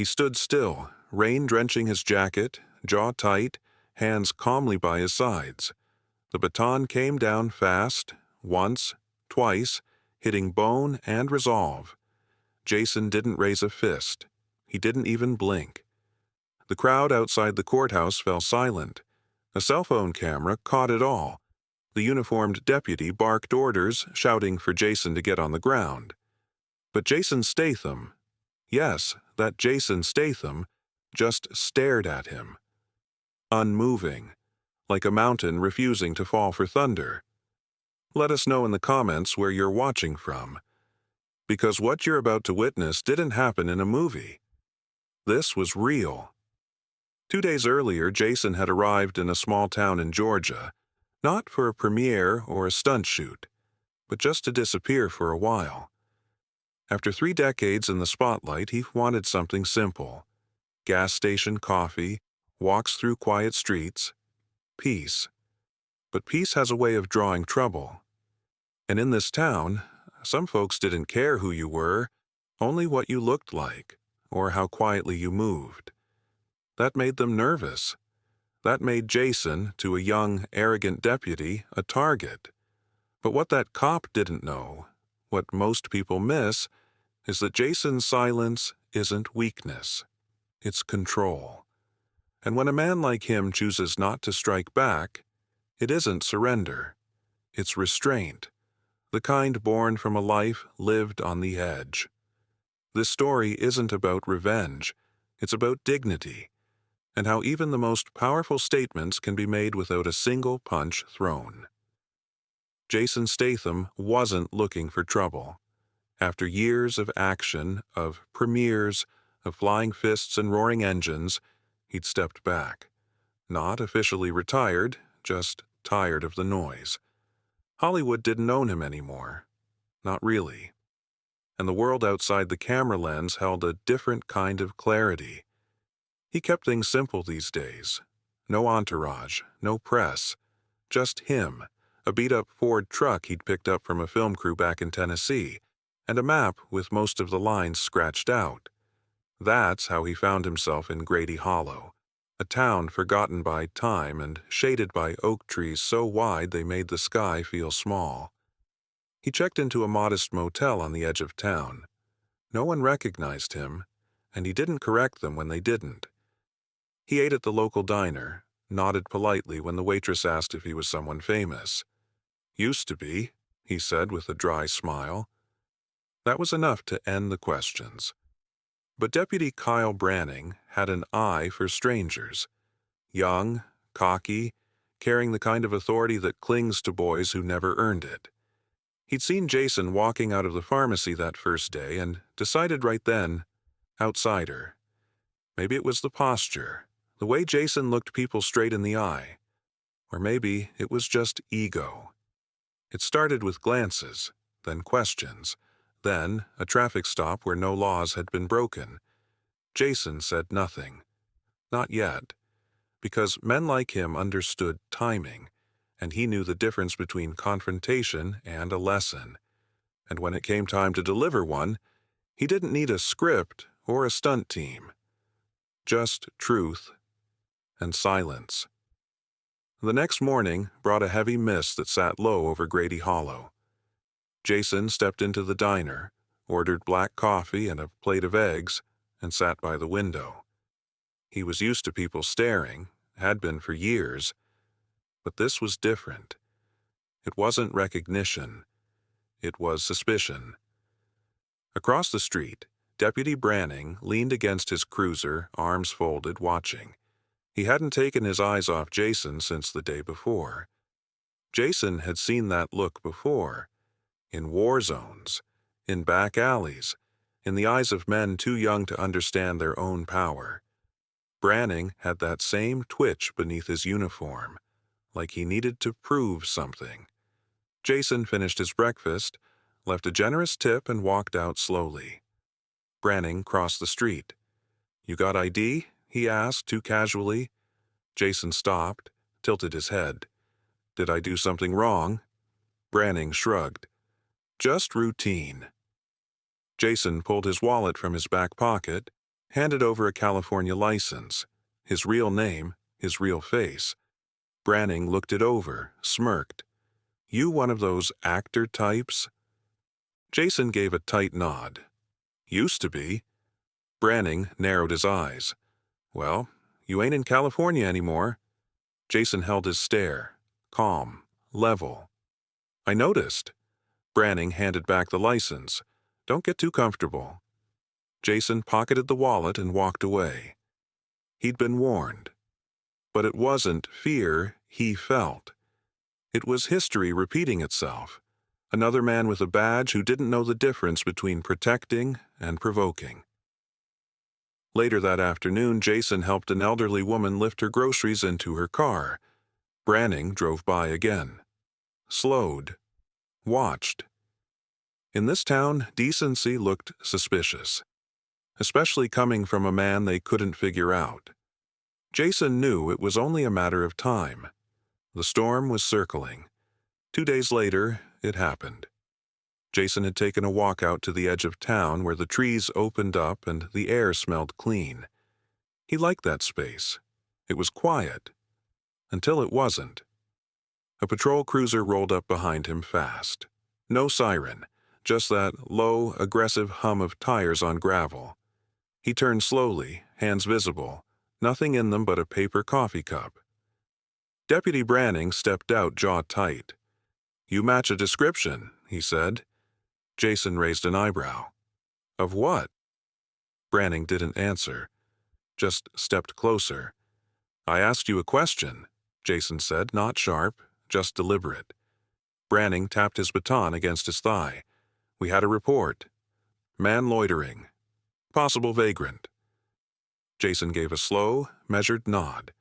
He stood still, rain drenching his jacket, jaw tight, hands calmly by his sides. The baton came down fast, once, twice, hitting bone and resolve. Jason didn't raise a fist. He didn't even blink. The crowd outside the courthouse fell silent. A cell phone camera caught it all. The uniformed deputy barked orders, shouting for Jason to get on the ground. But Jason Statham, yes, that Jason Statham, just stared at him. Unmoving, like a mountain refusing to fall for thunder. Let us know in the comments where you're watching from, because what you're about to witness didn't happen in a movie. This was real. 2 days earlier, Jason had arrived in a small town in Georgia, not for a premiere or a stunt shoot, but just to disappear for a while. After 3 decades in the spotlight, he wanted something simple. Gas station coffee, walks through quiet streets, peace. But peace has a way of drawing trouble. And in this town, some folks didn't care who you were, only what you looked like, or how quietly you moved. That made them nervous. That made Jason, to a young, arrogant deputy, a target. But what that cop didn't know, what most people miss, is that Jason's silence isn't weakness. It's control. And when a man like him chooses not to strike back, it isn't surrender. It's restraint, the kind born from a life lived on the edge. This story isn't about revenge. It's about dignity, and how even the most powerful statements can be made without a single punch thrown. Jason Statham wasn't looking for trouble. After years of action, of premieres, of flying fists and roaring engines, he'd stepped back. Not officially retired, just tired of the noise. Hollywood didn't own him anymore. Not really. And the world outside the camera lens held a different kind of clarity. He kept things simple these days. No entourage, no press. Just him, a beat-up Ford truck he'd picked up from a film crew back in Tennessee, and a map with most of the lines scratched out. That's how he found himself in Grady Hollow, a town forgotten by time and shaded by oak trees so wide they made the sky feel small. He checked into a modest motel on the edge of town. No one recognized him, and he didn't correct them when they didn't. He ate at the local diner, nodded politely when the waitress asked if he was someone famous. "Used to be," he said with a dry smile. That was enough to end the questions. But Deputy Kyle Branning had an eye for strangers. Young, cocky, carrying the kind of authority that clings to boys who never earned it. He'd seen Jason walking out of the pharmacy that first day and decided right then, outsider. Maybe it was the posture, the way Jason looked people straight in the eye. Or maybe it was just ego. It started with glances, then questions, then a traffic stop where no laws had been broken. Jason said nothing. Not yet. Because men like him understood timing, and he knew the difference between confrontation and a lesson. And when it came time to deliver one, he didn't need a script or a stunt team. Just truth and silence. The next morning brought a heavy mist that sat low over Grady Hollow. Jason stepped into the diner, ordered black coffee and a plate of eggs, and sat by the window. He was used to people staring, had been for years, but this was different. It wasn't recognition. It was suspicion. Across the street, Deputy Branning leaned against his cruiser, arms folded, watching. He hadn't taken his eyes off Jason since the day before. Jason had seen that look before. In war zones, in back alleys, in the eyes of men too young to understand their own power. Branning had that same twitch beneath his uniform, like he needed to prove something. Jason finished his breakfast, left a generous tip, and walked out slowly. Branning crossed the street. "You got ID?" he asked too casually. Jason stopped, tilted his head. "Did I do something wrong?" Branning shrugged. "Just routine." Jason pulled his wallet from his back pocket, handed over a California license, his real name, his real face. Branning looked it over, smirked. "You one of those actor types?" Jason gave a tight nod. "Used to be." Branning narrowed his eyes. "Well, you ain't in California anymore." Jason held his stare, calm, level. "I noticed." Branning handed back the license. "Don't get too comfortable." Jason pocketed the wallet and walked away. He'd been warned. But it wasn't fear he felt. It was history repeating itself. Another man with a badge who didn't know the difference between protecting and provoking. Later that afternoon, Jason helped an elderly woman lift her groceries into her car. Branning drove by again. Slowed. Watched. In this town, decency looked suspicious, especially coming from a man they couldn't figure out. Jason knew it was only a matter of time. The storm was circling. 2 days later, it happened. Jason had taken a walk out to the edge of town where the trees opened up and the air smelled clean. He liked that space. It was quiet. Until it wasn't. A patrol cruiser rolled up behind him fast. No siren, just that low, aggressive hum of tires on gravel. He turned slowly, hands visible, nothing in them but a paper coffee cup. Deputy Branning stepped out, jaw tight. "You match a description," he said. Jason raised an eyebrow. "Of what?" Branning didn't answer, just stepped closer. "I asked you a question," Jason said, not sharp, just deliberate. Branning tapped his baton against his thigh. "We had a report. Man loitering. Possible vagrant." Jason gave a slow, measured nod.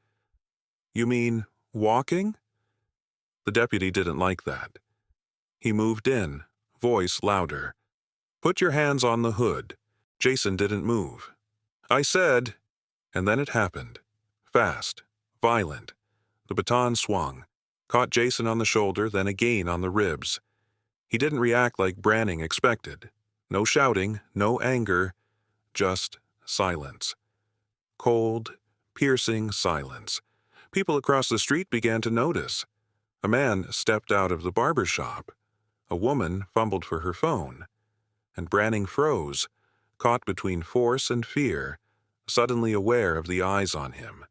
"You mean walking?" The deputy didn't like that. He moved in, voice louder. "Put your hands on the hood." Jason didn't move. "I said..." And then it happened. Fast. Violent. The baton swung. Caught Jason on the shoulder, then again on the ribs. He didn't react like Branning expected. No shouting, no anger, just silence. Cold, piercing silence. People across the street began to notice. A man stepped out of the barber shop. A woman fumbled for her phone. And Branning froze, caught between force and fear, suddenly aware of the eyes on him.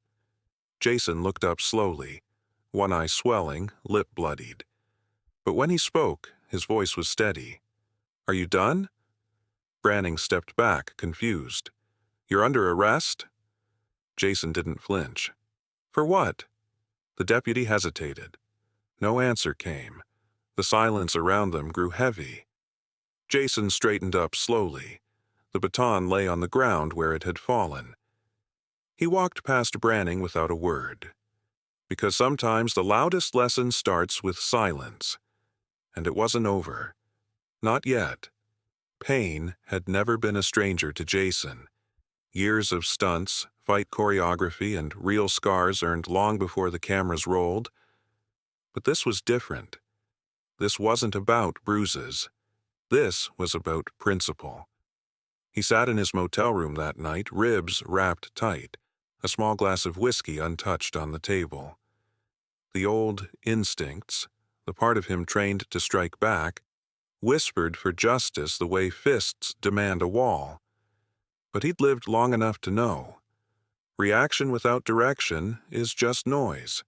Jason looked up slowly, one eye swelling, lip bloodied. But when he spoke, his voice was steady. "Are you done?" Branning stepped back, confused. "You're under arrest?" Jason didn't flinch. "For what?" The deputy hesitated. No answer came. The silence around them grew heavy. Jason straightened up slowly. The baton lay on the ground where it had fallen. He walked past Branning without a word. Because sometimes the loudest lesson starts with silence. And it wasn't over. Not yet. Pain had never been a stranger to Jason. Years of stunts, fight choreography, and real scars earned long before the cameras rolled. But this was different. This wasn't about bruises. This was about principle. He sat in his motel room that night, ribs wrapped tight, a small glass of whiskey untouched on the table. The old instincts, the part of him trained to strike back, whispered for justice the way fists demand a wall. But he'd lived long enough to know. Reaction without direction is just noise.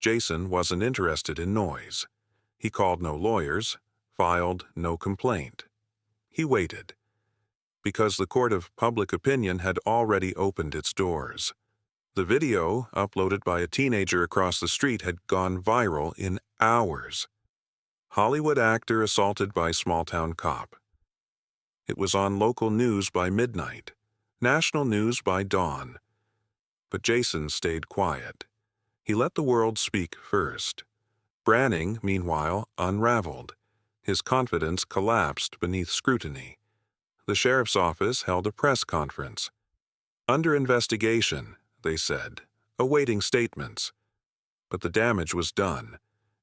Jason wasn't interested in noise. He called no lawyers, filed no complaint. He waited. Because the court of public opinion had already opened its doors. The video, uploaded by a teenager across the street, had gone viral in hours. Hollywood actor assaulted by small-town cop. It was on local news by midnight, national news by dawn. But Jason stayed quiet. He let the world speak first. Branning, meanwhile, unraveled. His confidence collapsed beneath scrutiny. The sheriff's office held a press conference. Under investigation, they said, awaiting statements. But the damage was done.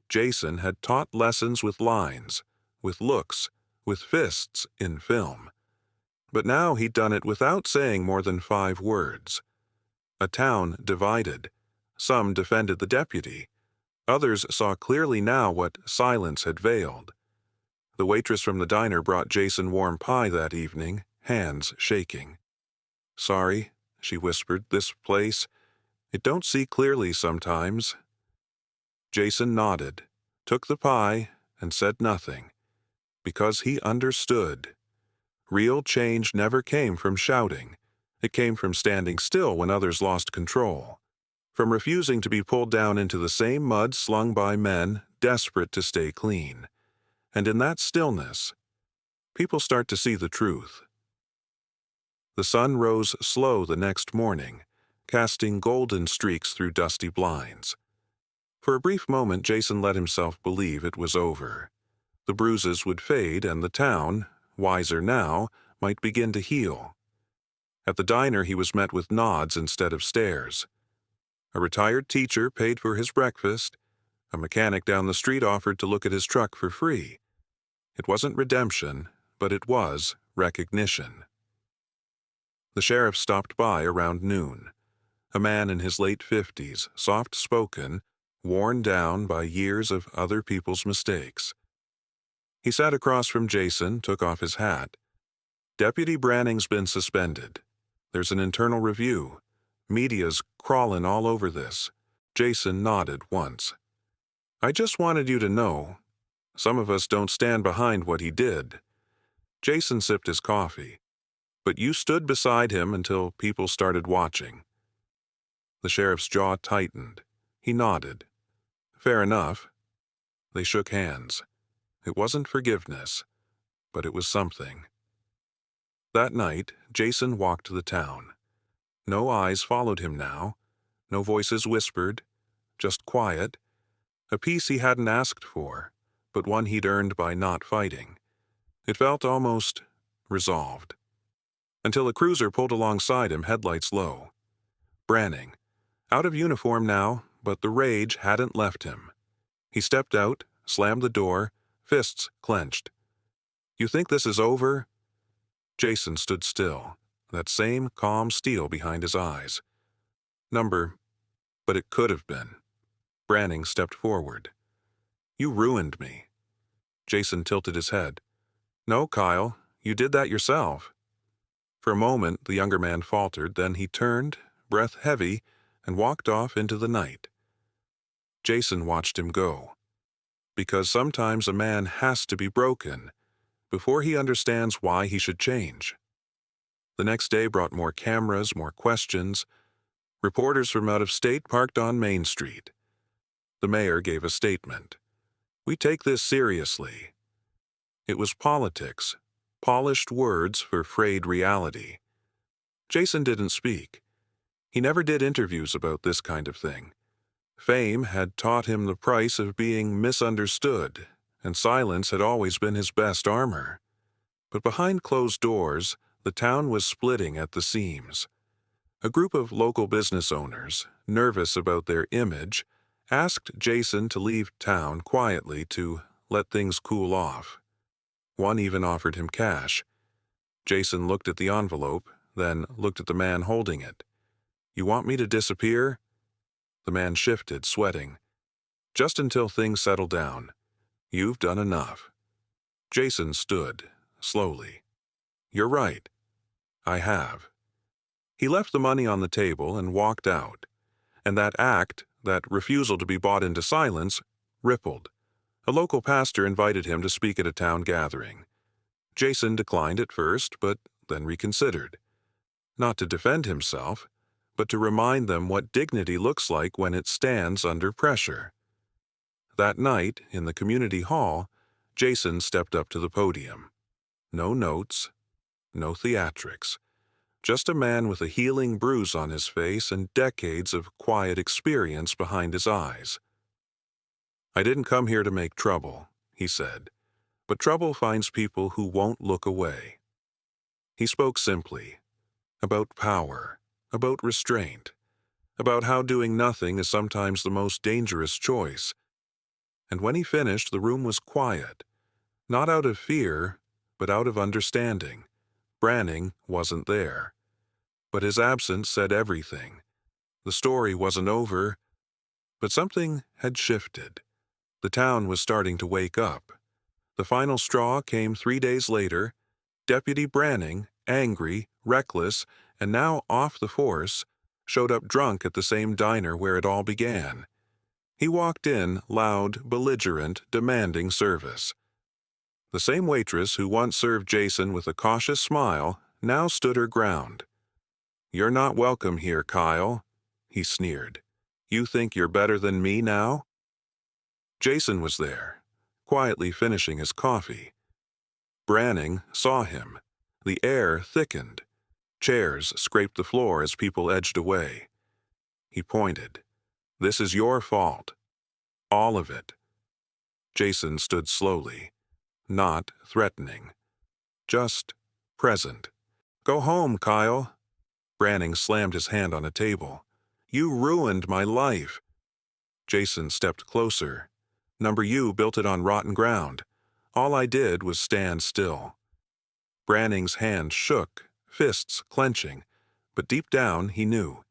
Jason had taught lessons with lines, with looks, with fists in film. But now he'd done it without saying more than 5 words. A town divided. Some defended the deputy. Others saw clearly now what silence had veiled. The waitress from the diner brought Jason warm pie that evening, hands shaking. "Sorry," she whispered, "this place, it don't see clearly sometimes." Jason nodded, took the pie, and said nothing, because he understood. Real change never came from shouting. It came from standing still when others lost control, from refusing to be pulled down into the same mud slung by men desperate to stay clean. And in that stillness, people start to see the truth. The sun rose slow the next morning, casting golden streaks through dusty blinds. For a brief moment, Jason let himself believe it was over. The bruises would fade, and the town, wiser now, might begin to heal. At the diner, he was met with nods instead of stares. A retired teacher paid for his breakfast. A mechanic down the street offered to look at his truck for free. It wasn't redemption, but it was recognition. The sheriff stopped by around noon. A man in his late 50s, soft-spoken, worn down by years of other people's mistakes. He sat across from Jason, took off his hat. "Deputy Branning's been suspended. There's an internal review. Media's crawling all over this." Jason nodded once. "I just wanted you to know, some of us don't stand behind what he did." Jason sipped his coffee. "But you stood beside him until people started watching." The sheriff's jaw tightened. He nodded. "Fair enough." They shook hands. It wasn't forgiveness, but it was something. That night, Jason walked the town. No eyes followed him now. No voices whispered. Just quiet. A peace he hadn't asked for, but one he'd earned by not fighting. It felt almost resolved. Until a cruiser pulled alongside him, headlights low. Branning. Out of uniform now, but the rage hadn't left him. He stepped out, slammed the door, fists clenched. "You think this is over?" Jason stood still, that same calm steel behind his eyes. But it could have been." Branning stepped forward. "You ruined me." Jason tilted his head. "No, Kyle, you did that yourself." For a moment, the younger man faltered, then he turned, breath heavy, and walked off into the night. Jason watched him go. Because sometimes a man has to be broken before he understands why he should change. The next day brought more cameras, more questions. Reporters from out of state parked on Main Street. The mayor gave a statement. "We take this seriously." It was politics, polished words for frayed reality. Jason didn't speak. He never did interviews about this kind of thing. Fame had taught him the price of being misunderstood, and silence had always been his best armor. But behind closed doors, the town was splitting at the seams. A group of local business owners, nervous about their image, asked Jason to leave town quietly to let things cool off. One even offered him cash. Jason looked at the envelope, then looked at the man holding it. "You want me to disappear?" The man shifted, sweating. "Just until things settle down. You've done enough." Jason stood, slowly. "You're right. I have." He left the money on the table and walked out. And that act, that refusal to be bought into silence, rippled. A local pastor invited him to speak at a town gathering. Jason declined at first, but then reconsidered. Not to defend himself, but to remind them what dignity looks like when it stands under pressure. That night, in the community hall, Jason stepped up to the podium. No notes, no theatrics. Just a man with a healing bruise on his face and decades of quiet experience behind his eyes. "I didn't come here to make trouble," he said, "but trouble finds people who won't look away." He spoke simply, about power, about restraint, about how doing nothing is sometimes the most dangerous choice. And when he finished, the room was quiet, not out of fear, but out of understanding. Branning wasn't there. But his absence said everything. The story wasn't over, but something had shifted. The town was starting to wake up. The final straw came 3 days later. Deputy Branning, angry, reckless, and now off the force, showed up drunk at the same diner where it all began. He walked in, loud, belligerent, demanding service. The same waitress who once served Jason with a cautious smile now stood her ground. "You're not welcome here, Kyle," he sneered. "You think you're better than me now?" Jason was there, quietly finishing his coffee. Branning saw him. The air thickened. Chairs scraped the floor as people edged away. He pointed. "This is your fault. All of it." Jason stood slowly, not threatening, just present. "Go home, Kyle." Branning slammed his hand on a table. "You ruined my life." Jason stepped closer. "Number you built it on rotten ground. All I did was stand still." Branning's hand shook, fists clenching, but deep down he knew.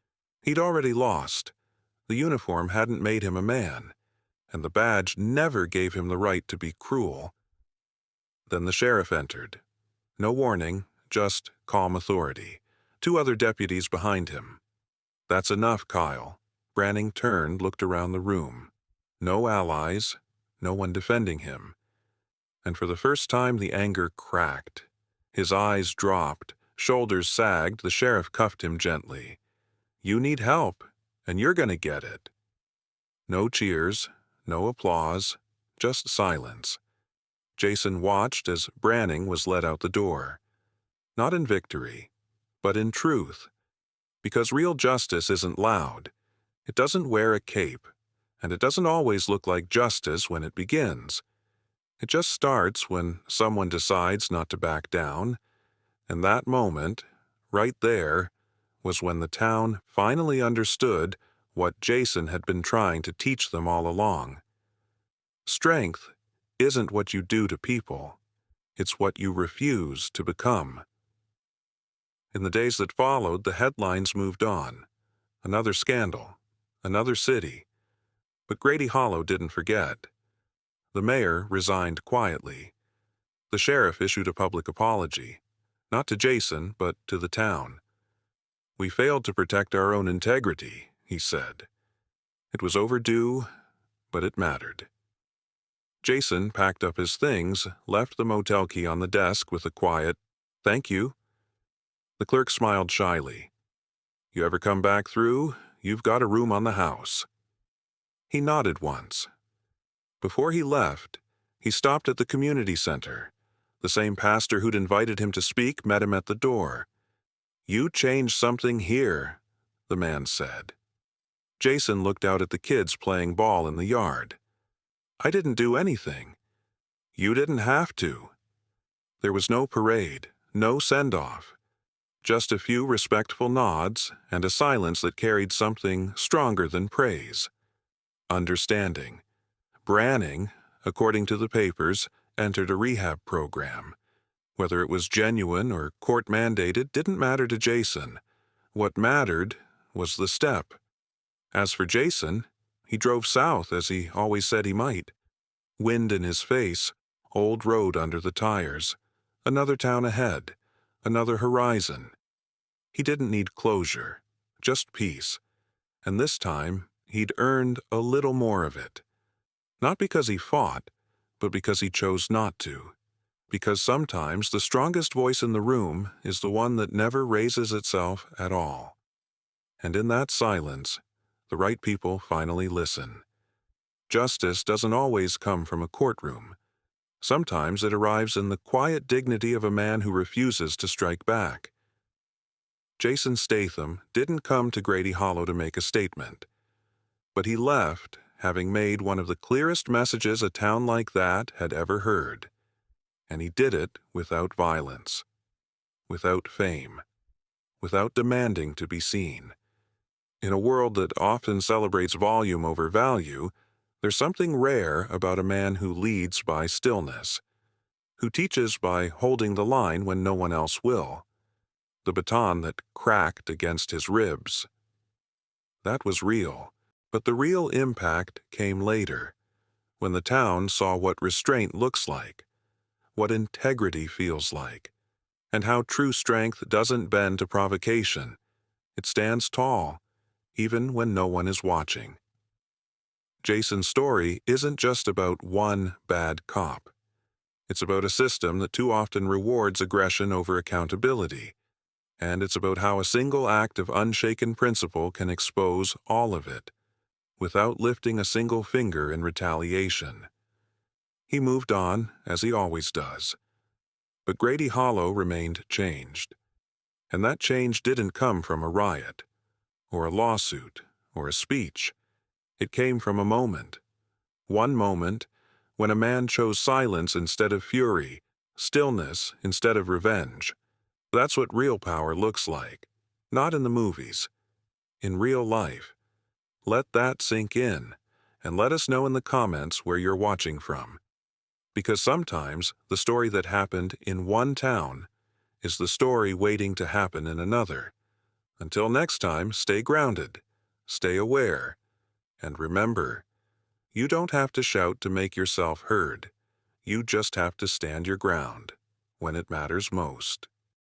He'd already lost. The uniform hadn't made him a man, and the badge never gave him the right to be cruel. Then the sheriff entered. No warning, just calm authority. 2 other deputies behind him. "That's enough, Kyle." Branning turned, looked around the room. No allies, no one defending him. And for the first time the anger cracked. His eyes dropped, shoulders sagged. The sheriff cuffed him gently. "You need help, and you're gonna get it." No cheers, no applause, just silence. Jason watched as Branning was led out the door. Not in victory, but in truth. Because real justice isn't loud. It doesn't wear a cape, and it doesn't always look like justice when it begins. It just starts when someone decides not to back down, and that moment, right there, was when the town finally understood what Jason had been trying to teach them all along. Strength isn't what you do to people, it's what you refuse to become. In the days that followed, the headlines moved on. Another scandal, another city. But Grady Hollow didn't forget. The mayor resigned quietly. The sheriff issued a public apology, not to Jason, but to the town. "We failed to protect our own integrity," he said. It was overdue, but it mattered. Jason packed up his things, left the motel key on the desk with a quiet, "Thank you." The clerk smiled shyly. "You ever come back through, you've got a room on the house." He nodded once. Before he left, he stopped at the community center. The same pastor who'd invited him to speak met him at the door. "You changed something here," the man said. Jason looked out at the kids playing ball in the yard. "I didn't do anything." "You didn't have to." There was no parade, no send-off. Just a few respectful nods and a silence that carried something stronger than praise. Understanding. Branning, according to the papers, entered a rehab program. Whether it was genuine or court-mandated didn't matter to Jason. What mattered was the step. As for Jason, he drove south as he always said he might. Wind in his face, old road under the tires. Another town ahead, another horizon. He didn't need closure, just peace. And this time, he'd earned a little more of it. Not because he fought, but because he chose not to. Because sometimes the strongest voice in the room is the one that never raises itself at all. And in that silence, the right people finally listen. Justice doesn't always come from a courtroom. Sometimes it arrives in the quiet dignity of a man who refuses to strike back. Jason Statham didn't come to Grady Hollow to make a statement. But he left, having made one of the clearest messages a town like that had ever heard. And he did it without violence, without fame, without demanding to be seen. In a world that often celebrates volume over value, there's something rare about a man who leads by stillness. who teaches by holding the line when no one else will, the baton that cracked against his ribs. That was real, but the real impact came later, when the town saw what restraint looks like, what integrity feels like, and how true strength doesn't bend to provocation. It stands tall, even when no one is watching. Jason's story isn't just about one bad cop. It's about a system that too often rewards aggression over accountability, and it's about how a single act of unshaken principle can expose all of it, without lifting a single finger in retaliation. He moved on, as he always does. But Grady Hollow remained changed. And that change didn't come from a riot, or a lawsuit, or a speech. It came from a moment. One moment when a man chose silence instead of fury, stillness instead of revenge. That's what real power looks like. Not in the movies. In real life. Let that sink in, and let us know in the comments where you're watching from. Because sometimes the story that happened in one town is the story waiting to happen in another. Until next time, stay grounded, stay aware, and remember, you don't have to shout to make yourself heard. You just have to stand your ground when it matters most.